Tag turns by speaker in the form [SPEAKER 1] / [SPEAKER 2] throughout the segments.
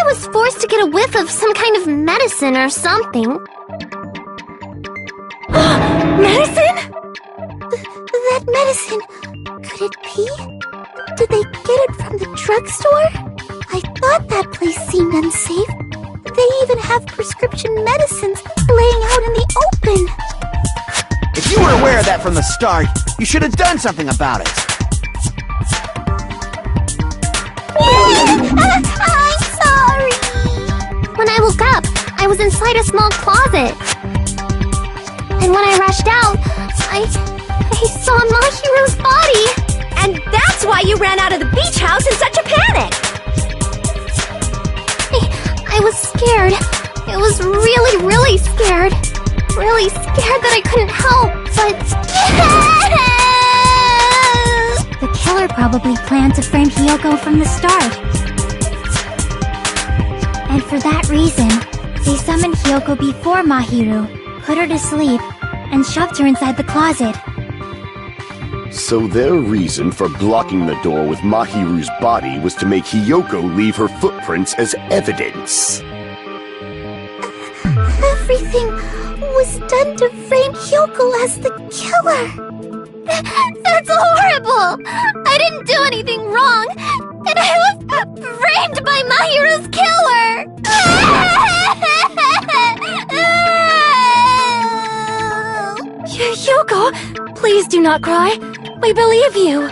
[SPEAKER 1] was forced to get a whiff of some kind of medicine or something.
[SPEAKER 2] Medicine?
[SPEAKER 1] That medicine... Could it be? Did they get it from the drugstore? I thought that place seemed unsafe. They even have prescription medicines laying out in the open.
[SPEAKER 3] If you were aware of that from the start, you should have done something about it.
[SPEAKER 1] I'm sorry. When I woke up, I was inside a small closet. And when I rushed out, I saw Mahiru's body.
[SPEAKER 2] And that's why you ran out of the beach house in such a panic!
[SPEAKER 1] I was scared. I was really, really scared. Really scared that I couldn't help, but... The killer probably planned to frame Hiyoko from the start. And for that reason, they summoned Hiyoko before Mahiru, put her to sleep, and shoved her inside the closet.
[SPEAKER 4] So their reason for blocking the door with Mahiru's body was to make Hiyoko leave her footprints as evidence.
[SPEAKER 1] Everything was done to frame Hiyoko as the killer. That's horrible! I didn't do anything wrong, and I was framed by Mahiru's killer!
[SPEAKER 2] Hiyoko, please do not cry. We believe you.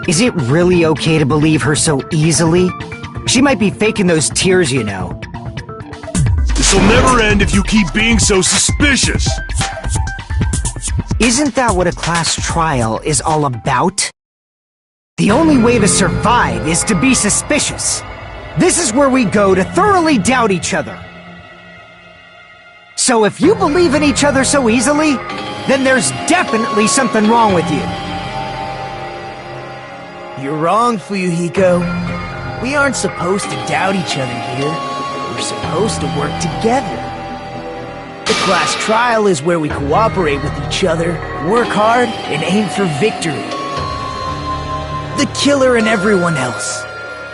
[SPEAKER 5] Is it really okay to believe her so easily? She might be faking those tears, you know.
[SPEAKER 6] This'll never end if you keep being so suspicious!
[SPEAKER 5] Isn't that what a class trial is all about? The only way to survive is to be suspicious. This is where we go to thoroughly doubt each other. So if you believe in each other so easily, then there's definitely something wrong with you.
[SPEAKER 7] You're wrong, Fuyuhiko. We aren't supposed to doubt each other here. We're supposed to work together. The class trial is where we cooperate with each other, work hard, and aim for victory. The killer and everyone else.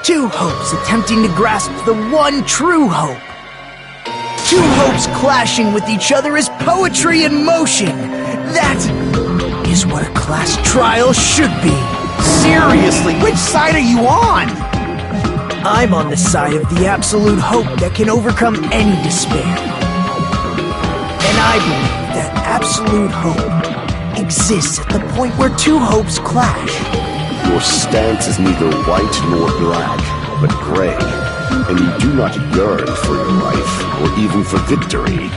[SPEAKER 7] Two hopes attempting to grasp the one true hope. Two hopes clashing with each other is poetry in motion. That is what a class trial should be.
[SPEAKER 3] Seriously, which side are you on?
[SPEAKER 7] I'm on the side of the absolute hope that can overcome any despair. And I believe that absolute hope exists at the point where two hopes clash.
[SPEAKER 4] Your stance is neither white nor black, but gray. And you do not yearn for your life, or even for victory.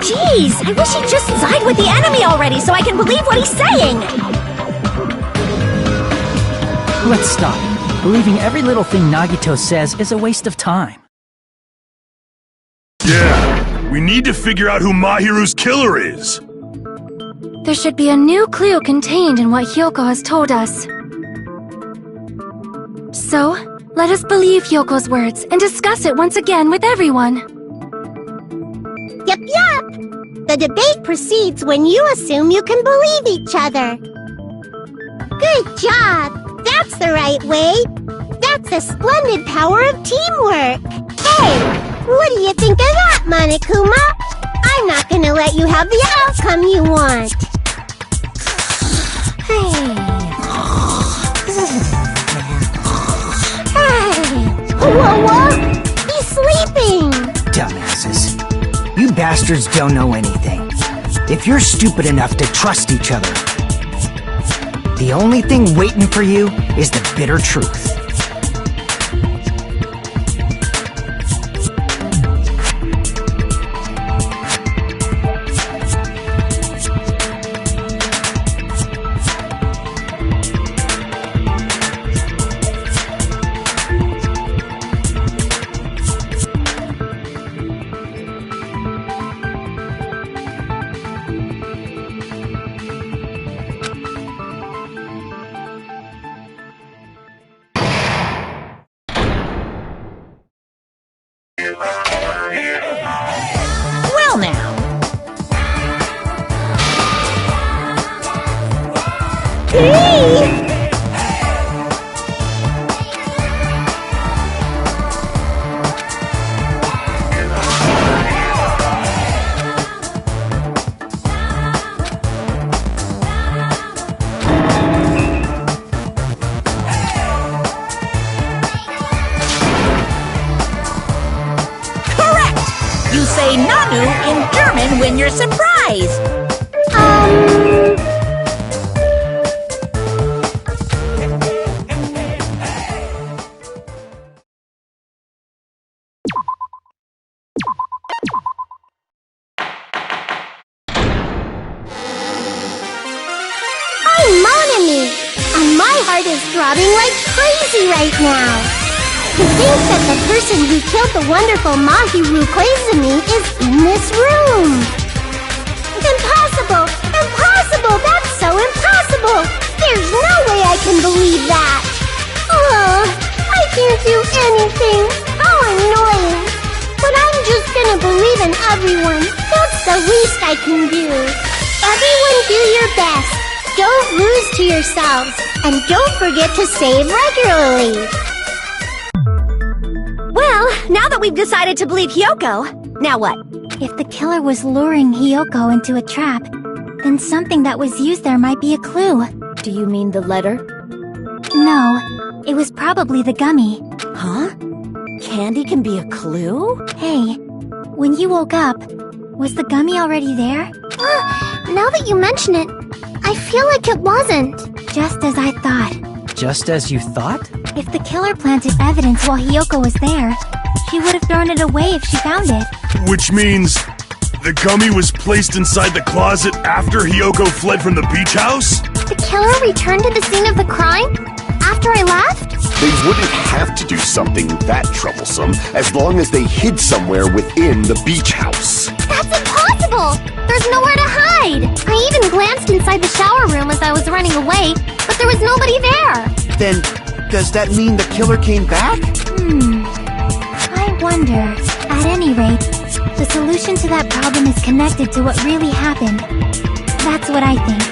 [SPEAKER 2] Jeez, I wish he'd just side with the enemy already so I can believe what he's saying!
[SPEAKER 8] Let's stop. Believing every little thing Nagito says is a waste of time.
[SPEAKER 6] Yeah, we need to figure out who Mahiru's killer is!
[SPEAKER 2] There should be a new clue contained in what Hiyoko has told us. So, let us believe Hyoko's words and discuss it once again with everyone.
[SPEAKER 1] Yup, yup! The debate proceeds when you assume you can believe each other. Good job! That's the right way! That's the splendid power of teamwork! Hey! What do you think of that, Monokuma? I'm not gonna let you have the outcome you want! Hey! Whoa! He's sleeping!
[SPEAKER 5] Dumbasses. You bastards don't know anything. If you're stupid enough to trust each other, the only thing waiting for you is the bitter truth.
[SPEAKER 9] say Nanu in German when you're surprised?
[SPEAKER 1] I'm Mon Ami, and my heart is throbbing like crazy right now. To think that the person who killed the wonderful Mahiru Koizumi is in this room. Impossible! Impossible! That's so impossible! There's no way I can believe that! Oh, I can't do anything! How annoying! But I'm just gonna believe in everyone. That's the least I can do. Everyone do your best. Don't lose to yourselves. And don't forget to save regularly.
[SPEAKER 2] Well, now that we've decided to believe Hiyoko, now what?
[SPEAKER 10] If the killer was luring Hiyoko into a trap, then something that was used there might be a clue.
[SPEAKER 2] Do you mean the letter?
[SPEAKER 10] No, it was probably the gummy.
[SPEAKER 2] Huh? Candy can be a clue?
[SPEAKER 10] Hey, when you woke up, was the gummy already there?
[SPEAKER 1] Now that you mention it, I feel like it wasn't.
[SPEAKER 10] Just as I thought.
[SPEAKER 8] Just as you thought?
[SPEAKER 10] If the killer planted evidence while Hiyoko was there, she would have thrown it away if she found it.
[SPEAKER 6] Which means the gummy was placed inside the closet after Hiyoko fled from the beach house?
[SPEAKER 1] The killer returned to the scene of the crime? After I left?
[SPEAKER 4] They wouldn't have to do something that troublesome as long as they hid somewhere within the beach house.
[SPEAKER 1] That's impossible! There's nowhere to hide! I even glanced inside the shower room as I was running away, but there was nobody there!
[SPEAKER 3] Then, does that mean the killer came back?
[SPEAKER 10] I wonder. At any rate, the solution to that problem is connected to what really happened. That's what I think.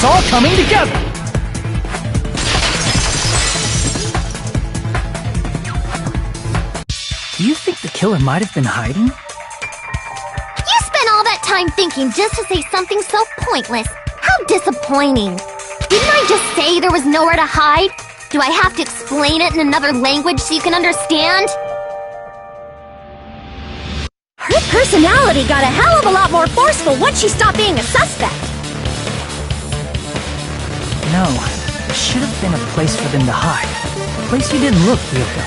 [SPEAKER 8] It's all coming together! Do you think the killer might have been hiding?
[SPEAKER 10] You spent all that time thinking just to say something so pointless. How disappointing. Didn't I just say there was nowhere to hide? Do I have to explain it in another language so you can understand?
[SPEAKER 1] Her personality got a hell of a lot more forceful once she stopped being a suspect.
[SPEAKER 8] No, there should have been a place for them to hide. A place you didn't look, Yoko.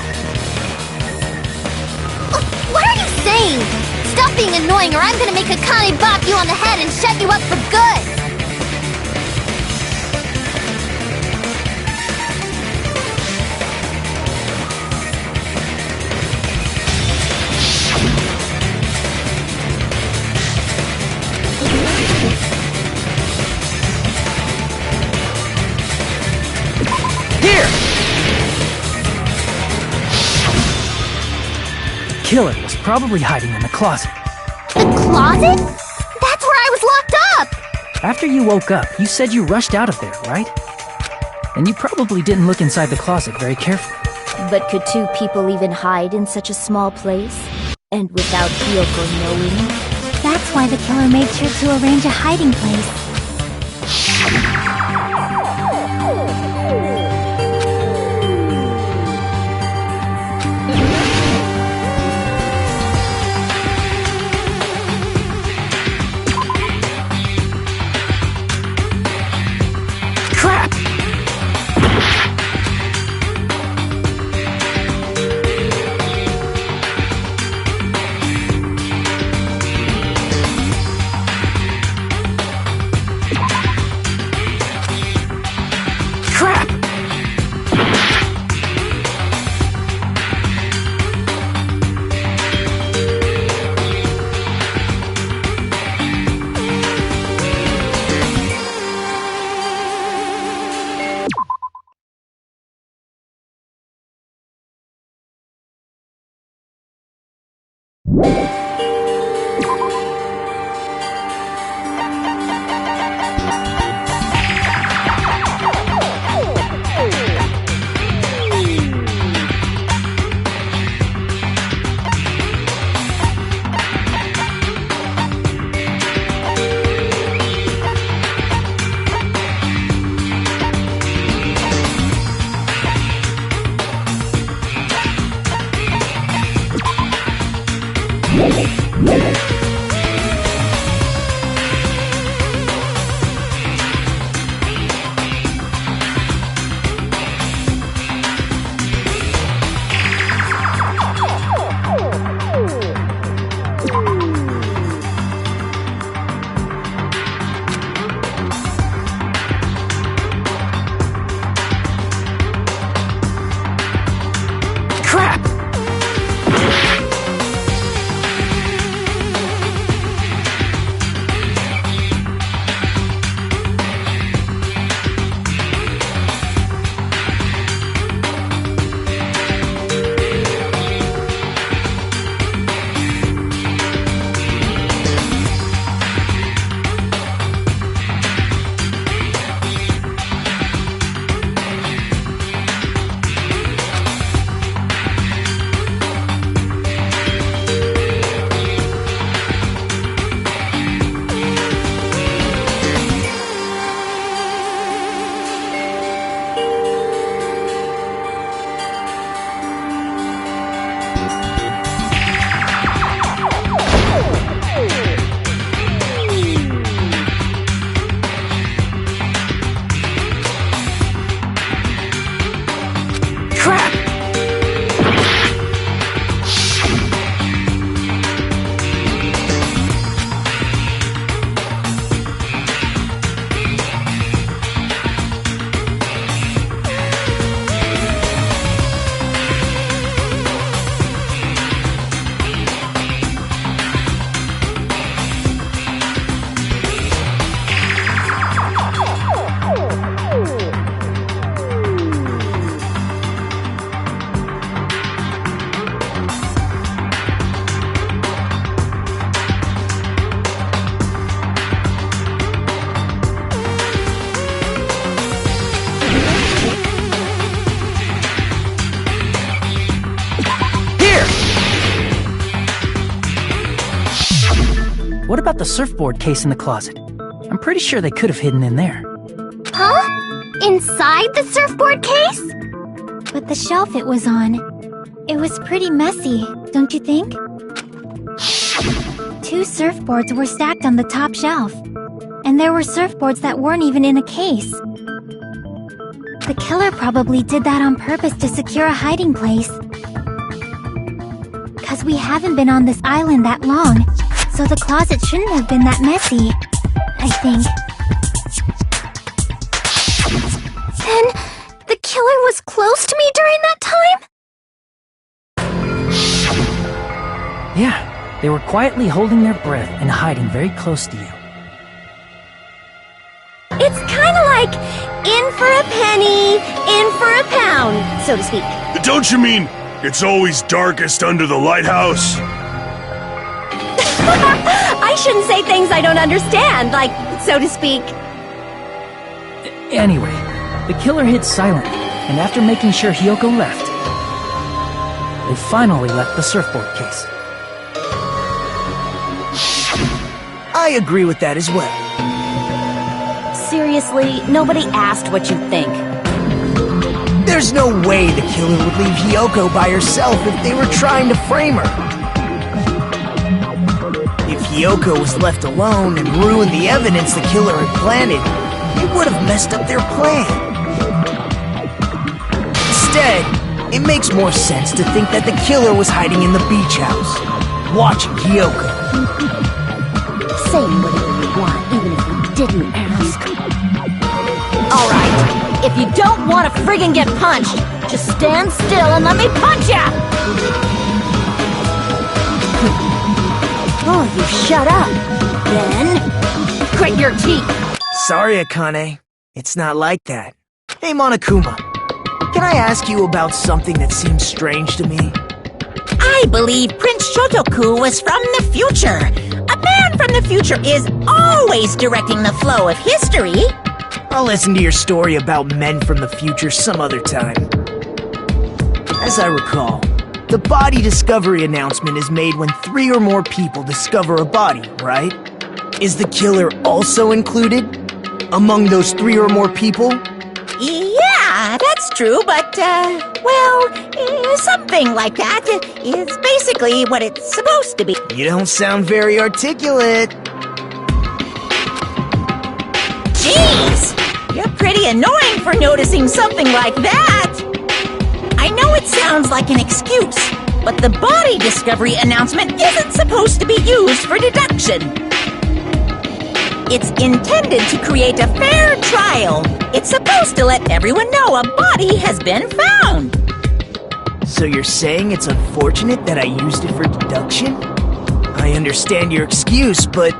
[SPEAKER 10] What are you saying? Stop being annoying or I'm gonna make Akane bop you on the head and shut you up for good!
[SPEAKER 8] Here! The killer was probably hiding in the closet.
[SPEAKER 10] The closet? That's where I was locked up!
[SPEAKER 8] After you woke up, you said you rushed out of there, right? And you probably didn't look inside the closet very carefully.
[SPEAKER 11] But could two people even hide in such a small place? And without Kyoko knowing?
[SPEAKER 10] That's why the killer made sure to arrange a hiding place.
[SPEAKER 8] What about the surfboard case in the closet? I'm pretty sure they could have hidden in there.
[SPEAKER 10] Huh? Inside the surfboard case?
[SPEAKER 2] But the shelf it was on, it was pretty messy, don't you think? 2 surfboards were stacked on the top shelf, and there were surfboards that weren't even in a case. The killer probably did that on purpose to secure a hiding place. 'Cause we haven't been on this island that long, so the closet shouldn't have been that messy, I think.
[SPEAKER 10] Then, the killer was close to me during that time?
[SPEAKER 8] Yeah, they were quietly holding their breath and hiding very close to you.
[SPEAKER 1] It's kind of like in for a penny, in for a pound, so to speak.
[SPEAKER 6] Don't you mean it's always darkest under the lighthouse?
[SPEAKER 1] I shouldn't say things I don't understand, like, so to speak.
[SPEAKER 8] Anyway, the killer hid silently, and after making sure Hiyoko left, they finally left the surfboard case.
[SPEAKER 7] I agree with that as well.
[SPEAKER 9] Seriously, nobody asked what you think.
[SPEAKER 7] There's no way the killer would leave Hiyoko by herself if they were trying to frame her. If Hiyoko was left alone and ruined the evidence the killer had planted, it would have messed up their plan. Instead, it makes more sense to think that the killer was hiding in the beach house, watching Hiyoko.
[SPEAKER 9] Saying whatever you want, even if you didn't ask. Alright, if you don't want to friggin' get punched, just stand still and let me punch ya! Oh, you shut up. Then, grit your teeth.
[SPEAKER 7] Sorry, Akane. It's not like that. Hey, Monokuma. Can I ask you about something that seems strange to me?
[SPEAKER 9] I believe Prince Shotoku was from the future. A man from the future is always directing the flow of history.
[SPEAKER 7] I'll listen to your story about men from the future some other time. As I recall, the body discovery announcement is made when 3 or more people discover a body, right? Is the killer also included among those 3 or more people?
[SPEAKER 9] Yeah, that's true, but, something like that is basically what it's supposed to be.
[SPEAKER 7] You don't sound very articulate.
[SPEAKER 9] Jeez! You're pretty annoying for noticing something like that! I know it sounds like an excuse, but the body discovery announcement isn't supposed to be used for deduction. It's intended to create a fair trial. It's supposed to let everyone know a body has been found.
[SPEAKER 7] So you're saying it's unfortunate that I used it for deduction? I understand your excuse, but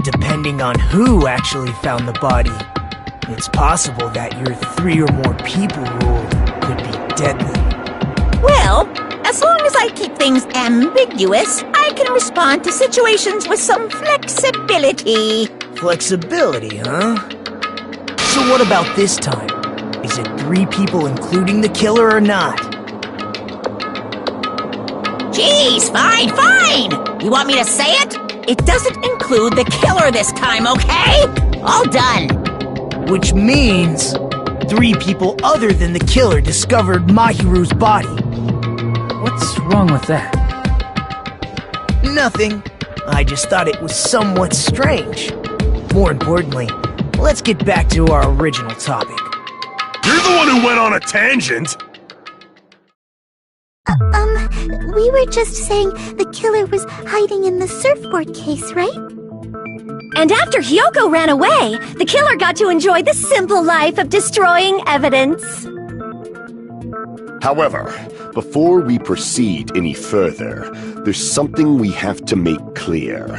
[SPEAKER 7] depending on who actually found the body, it's possible that your 3 or more people rule could be deadly.
[SPEAKER 9] Well, as long as I keep things ambiguous, I can respond to situations with some flexibility.
[SPEAKER 7] Flexibility, huh? So what about this time? Is it 3 people including the killer or not?
[SPEAKER 9] Jeez, fine, fine! You want me to say it? It doesn't include the killer this time, okay? All done.
[SPEAKER 7] Which means 3 people other than the killer discovered Mahiru's body.
[SPEAKER 8] What's wrong with that?
[SPEAKER 7] Nothing. I just thought it was somewhat strange. More importantly, let's get back to our original topic.
[SPEAKER 6] You're the one who went on a tangent!
[SPEAKER 1] We were just saying the killer was hiding in the surfboard case, right?
[SPEAKER 2] And after Hiyoko ran away, the killer got to enjoy the simple life of destroying evidence.
[SPEAKER 4] However, before we proceed any further, there's something we have to make clear.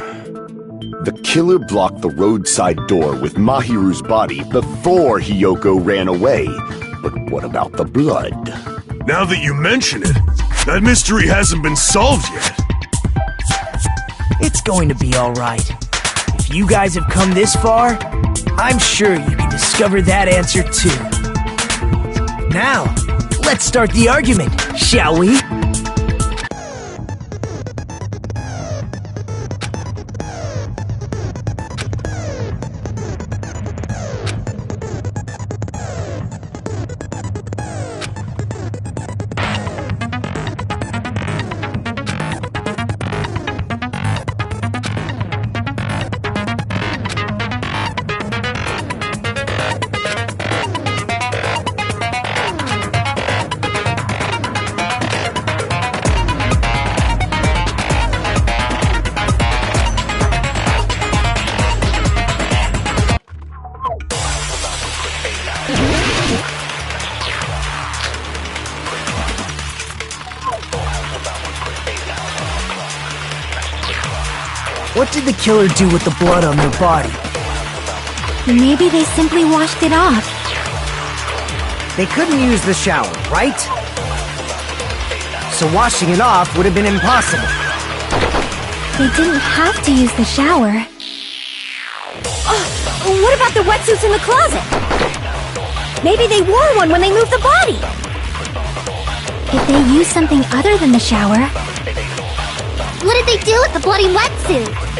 [SPEAKER 4] The killer blocked the roadside door with Mahiru's body before Hiyoko ran away. But what about the blood?
[SPEAKER 6] Now that you mention it, that mystery hasn't been solved yet.
[SPEAKER 7] It's going to be alright. If you guys have come this far, I'm sure you can discover that answer too. Now, let's start the argument, shall we? What did the killer do with the blood on their body?
[SPEAKER 2] Maybe they simply washed it off.
[SPEAKER 5] They couldn't use the shower, right? So washing it off would have been impossible.
[SPEAKER 2] They didn't have to use the shower.
[SPEAKER 9] What about the wetsuits in the closet? Maybe they wore one when they moved the body.
[SPEAKER 2] If they used something other than the shower,
[SPEAKER 10] What did they do with the bloody wetsuit?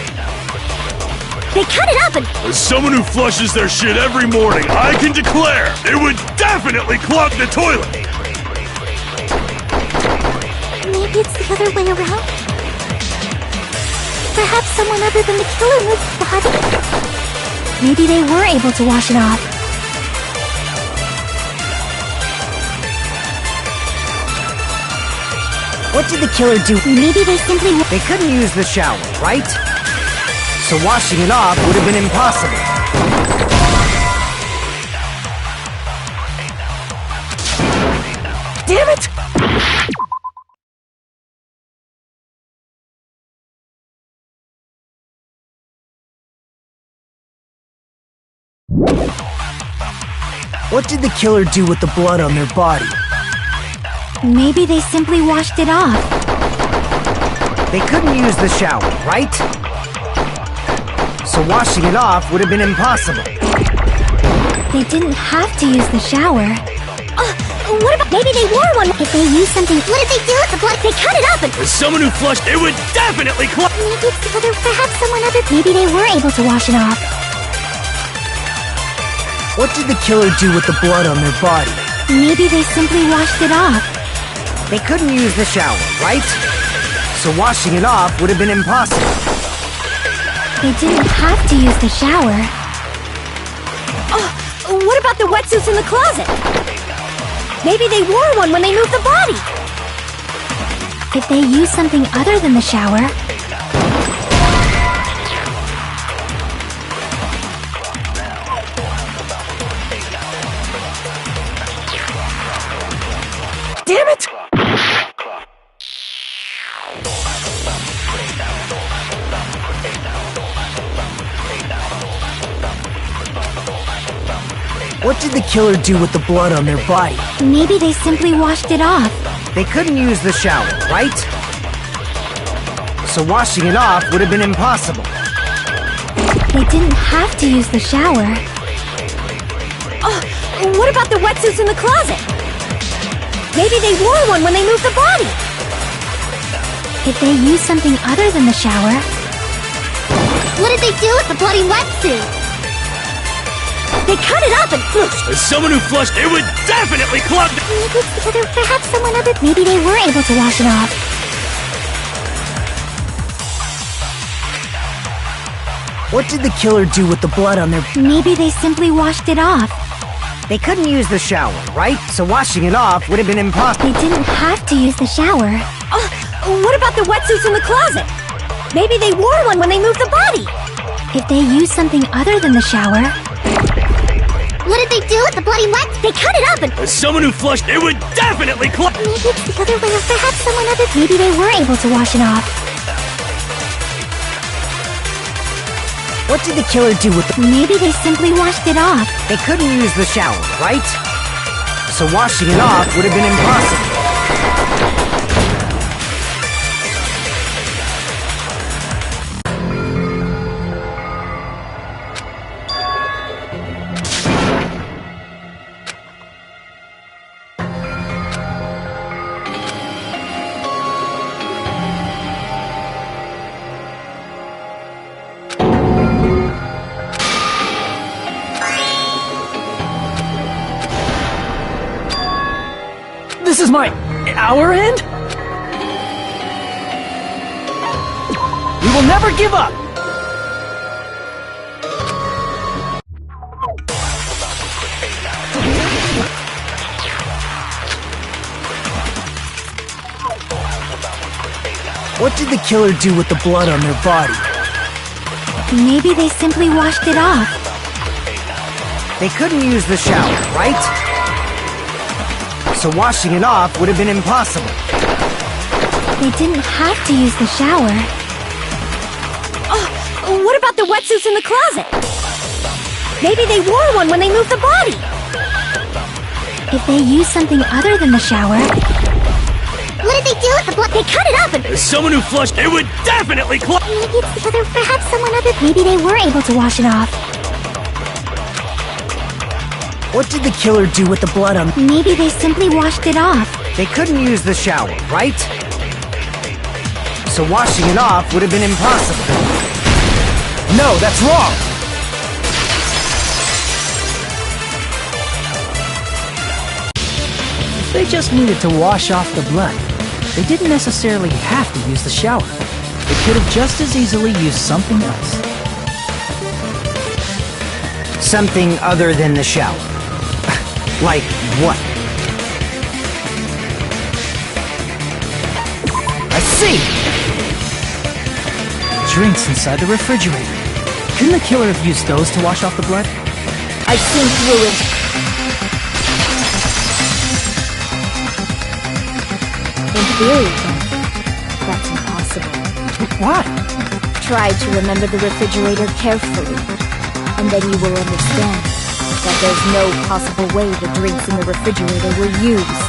[SPEAKER 9] They cut it up and...
[SPEAKER 6] As someone who flushes their shit every morning, I can declare it would definitely clog the toilet.
[SPEAKER 1] Maybe it's the other way around. Perhaps someone other than the killer moved the body.
[SPEAKER 2] maybe they were able to wash it off.
[SPEAKER 5] What did the killer do?
[SPEAKER 2] Maybe they simply...
[SPEAKER 5] They couldn't use the shower, right? So washing it off would have been impossible.
[SPEAKER 9] Damn it!
[SPEAKER 7] What did the killer do with the blood on their body?
[SPEAKER 2] Maybe they simply washed it off.
[SPEAKER 5] They couldn't use the shower, right? So washing it off would have been impossible.
[SPEAKER 2] They didn't have to use the shower.
[SPEAKER 1] What about... Maybe they wore one. If they used something... What did they do with the blood? They cut it up and...
[SPEAKER 6] As someone who flushed, it would definitely clog.
[SPEAKER 1] Maybe it's the other... Perhaps someone other...
[SPEAKER 2] Maybe they were able to wash it off.
[SPEAKER 7] What did the killer do with the blood on their body?
[SPEAKER 2] Maybe they simply washed it off.
[SPEAKER 5] They couldn't use the shower, right? So washing it off would have been impossible.
[SPEAKER 2] They didn't have to use the shower.
[SPEAKER 9] What about the wetsuits in the closet? Maybe they wore one when they moved the body.
[SPEAKER 2] If they used something other than the shower,
[SPEAKER 9] Damn it!
[SPEAKER 7] What did the killer do with the blood on their body?
[SPEAKER 2] maybe they simply washed it off.
[SPEAKER 5] They couldn't use the shower, right? So washing it off would have been impossible.
[SPEAKER 2] They didn't have to use the shower.
[SPEAKER 9] What about the wetsuits in the closet? Maybe they wore one when they moved the body.
[SPEAKER 2] If they used something other than the shower,
[SPEAKER 10] What did they do with the bloody wetsuit?
[SPEAKER 9] They cut it up and...
[SPEAKER 6] As someone who flushed, it would definitely clog.
[SPEAKER 1] Maybe it's the other... Perhaps someone other...
[SPEAKER 2] maybe they were able to wash it off.
[SPEAKER 7] What did the killer do with the blood on their...
[SPEAKER 2] Maybe they simply washed it off.
[SPEAKER 5] They couldn't use the shower, right? So washing it off would have been impossible.
[SPEAKER 2] They didn't have to use the shower.
[SPEAKER 9] What about the wetsuits in the closet? Maybe they wore one when they moved the body.
[SPEAKER 2] If they used something other than the shower,
[SPEAKER 10] What did they do with the bloody wet?
[SPEAKER 9] They cut it up and...
[SPEAKER 6] As someone who flushed, it would definitely clog.
[SPEAKER 1] Maybe it's the other way. Or perhaps someone other...
[SPEAKER 2] maybe they were able to wash it off.
[SPEAKER 7] What did the killer do with the...
[SPEAKER 2] Maybe they simply washed it off.
[SPEAKER 5] They couldn't use the shower, right? So washing it off would have been impossible.
[SPEAKER 8] This is our end? We will never give up!
[SPEAKER 7] What did the killer do with the blood on their body?
[SPEAKER 2] Maybe they simply washed it off.
[SPEAKER 5] They couldn't use the shower, right? So washing it off would have been impossible.
[SPEAKER 2] They didn't have to use the shower.
[SPEAKER 1] What about the wetsuits in the closet? Maybe they wore one when they moved the body.
[SPEAKER 2] If they used something other than the shower...
[SPEAKER 1] What did they do with the blood? They cut it up and...
[SPEAKER 6] As someone who flushed, it would definitely clog.
[SPEAKER 1] Maybe it's the other... Perhaps someone other...
[SPEAKER 2] Maybe they were able to wash it off.
[SPEAKER 7] What did the killer do with the blood on...
[SPEAKER 2] Maybe they simply washed it off.
[SPEAKER 5] They couldn't use the shower, right? So washing it off would have been impossible.
[SPEAKER 7] No, that's wrong!
[SPEAKER 8] If they just needed to wash off the blood, they didn't necessarily have to use the shower. They could have just as easily used something else.
[SPEAKER 5] Something other than the shower. Like what?
[SPEAKER 7] I see!
[SPEAKER 8] Drinks inside the refrigerator. Couldn't the killer have used those to wash off the blood?
[SPEAKER 11] I've seen through it. In theory, that's impossible.
[SPEAKER 8] Why?
[SPEAKER 11] Try to remember the refrigerator carefully, and then you will understand that there's no possible way the drinks in the refrigerator were used.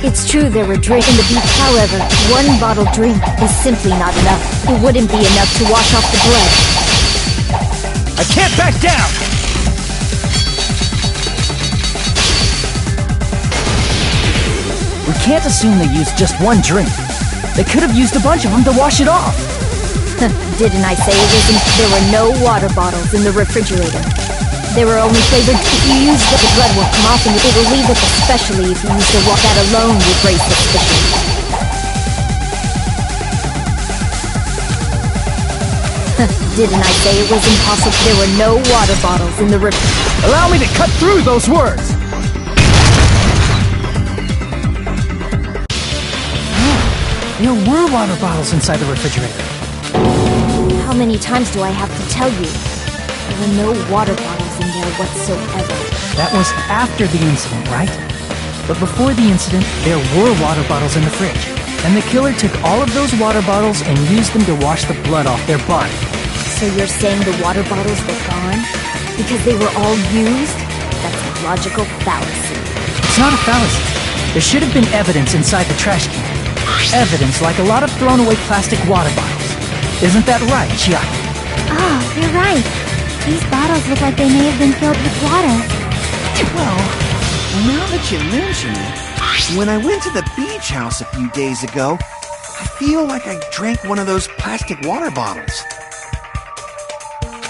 [SPEAKER 11] It's true there were drinks in the beach, however, one bottle drink is simply not enough. It wouldn't be enough to wash off the blood.
[SPEAKER 7] I can't back down!
[SPEAKER 8] We can't assume they used just one drink. They could have used a bunch of them to wash it off.
[SPEAKER 11] Didn't I say it wasn't? There were no water bottles in the refrigerator. They were only flavored. If you use the blood will come off and it will leave it, especially if you use the water. That alone would raise suspicion. Didn't I say it was impossible? There were no water bottles in the refrigerator.
[SPEAKER 7] Allow me to cut through those words!
[SPEAKER 8] There were water bottles inside the refrigerator.
[SPEAKER 11] How many times do I have to tell you? There were no water bottles in there whatsoever.
[SPEAKER 8] That was after the incident, right? But before the incident, there were water bottles in the fridge. And the killer took all of those water bottles and used them to wash the blood off their body.
[SPEAKER 11] So you're saying the water bottles were gone? Because they were all used? That's a logical fallacy.
[SPEAKER 8] It's not a fallacy. There should have been evidence inside the trash can. Evidence like a lot of thrown away plastic water bottles. Isn't that right, Chiaki?
[SPEAKER 2] Oh, you're right. These bottles look like they may have been filled with water.
[SPEAKER 3] Well, now that you mention it, when I went to the beach house a few days ago, I feel like I drank one of those plastic water bottles.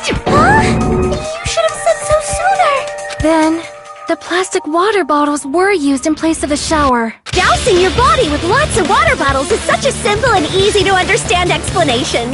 [SPEAKER 2] You should have said so sooner. Then, the plastic water bottles were used in place of a shower.
[SPEAKER 1] Dousing your body with lots of water bottles is such a simple and easy to understand explanation.